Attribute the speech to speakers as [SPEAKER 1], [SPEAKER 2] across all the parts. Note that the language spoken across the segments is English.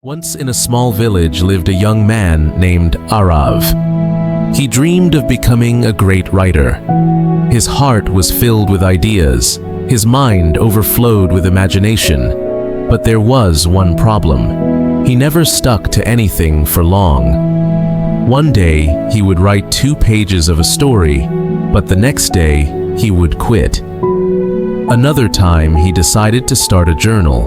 [SPEAKER 1] Once in a small village lived a young man named Arav. He dreamed of becoming a great writer. His heart was filled with ideas, his mind overflowed with imagination. But there was one problem. He never stuck to anything for long. One day, he would write 2 pages of a story, but the next day, he would quit. Another time, he decided to start a journal,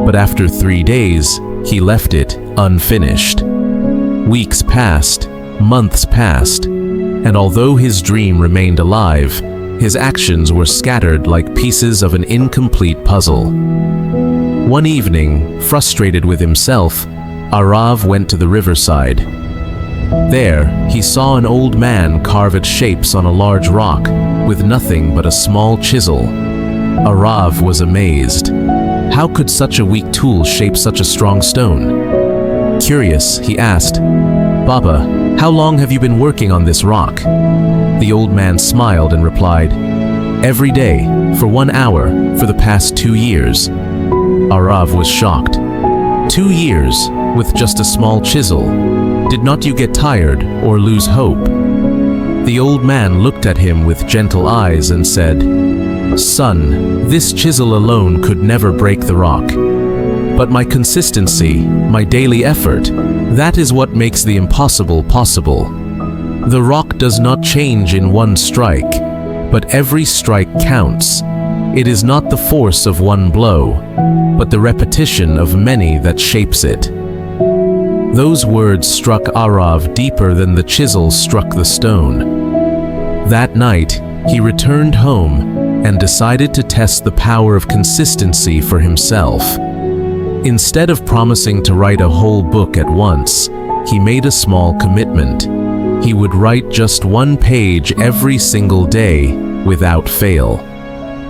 [SPEAKER 1] but after 3 days, he left it unfinished. Weeks passed, months passed, and although his dream remained alive, his actions were scattered like pieces of an incomplete puzzle. One evening, frustrated with himself, Arav went to the riverside. There, he saw an old man carve at shapes on a large rock with nothing but a small chisel. Arav was amazed. How could such a weak tool shape such a strong stone? Curious, he asked, "Baba, how long have you been working on this rock?" The old man smiled and replied, "Every day, for 1 hour, for the past 2 years. Arav was shocked. 2 years, with just a small chisel. Did not you get tired or lose hope? The old man looked at him with gentle eyes and said, "Son, this chisel alone could never break the rock. But my consistency, my daily effort, that is what makes the impossible possible. The rock does not change in one strike, but every strike counts. It is not the force of one blow, but the repetition of many that shapes it." Those words struck Arav deeper than the chisel struck the stone. That night, he returned home and decided to test the power of consistency for himself. Instead of promising to write a whole book at once, he made a small commitment. He would write just 1 page every single day, without fail.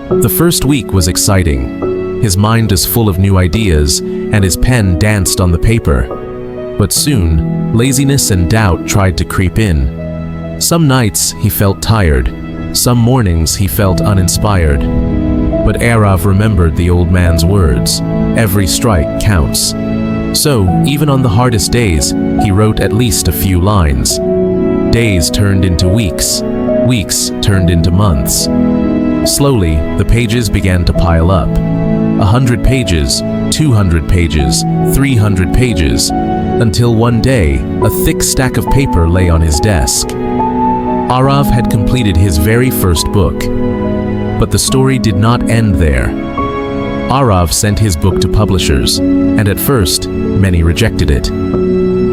[SPEAKER 1] The first week was exciting. His mind was full of new ideas, and his pen danced on the paper. But soon, laziness and doubt tried to creep in. Some nights he felt tired. Some mornings he felt uninspired. But Arav remembered the old man's words, "Every strike counts." So, even on the hardest days, he wrote at least a few lines. Days turned into weeks. Weeks turned into months. Slowly, the pages began to pile up. 100 pages, 200 pages, 300 pages, until one day, a thick stack of paper lay on his desk. Arav had completed his very first book. But the story did not end there. Arav sent his book to publishers, and at first, many rejected it.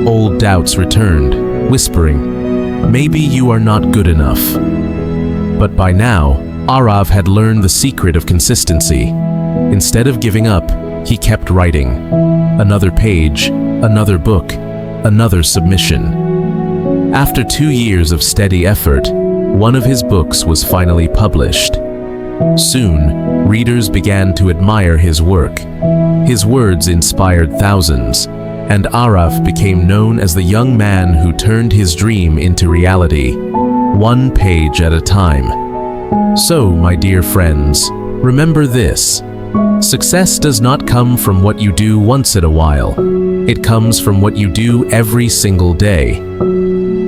[SPEAKER 1] Old doubts returned, whispering, "Maybe you are not good enough." But by now, Arav had learned the secret of consistency. Instead of giving up, he kept writing. Another page, another book, another submission. After 2 years of steady effort, one of his books was finally published. Soon, readers began to admire his work. His words inspired thousands, and Arav became known as the young man who turned his dream into reality, 1 page at a time. So, my dear friends, remember this. Success does not come from what you do once in a while. It comes from what you do every single day.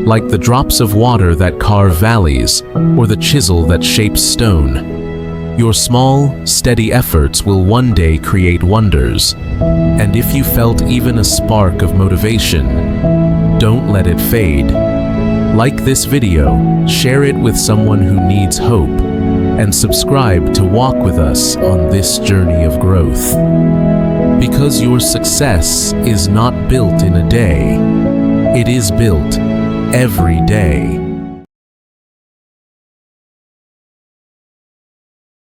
[SPEAKER 1] Like the drops of water that carve valleys, or the chisel that shapes stone. Your small, steady efforts will one day create wonders. And if you felt even a spark of motivation, don't let it fade. Like this video, share it with someone who needs hope, and subscribe to walk with us on this journey of growth. Because your success is not built in a day. It is built every day.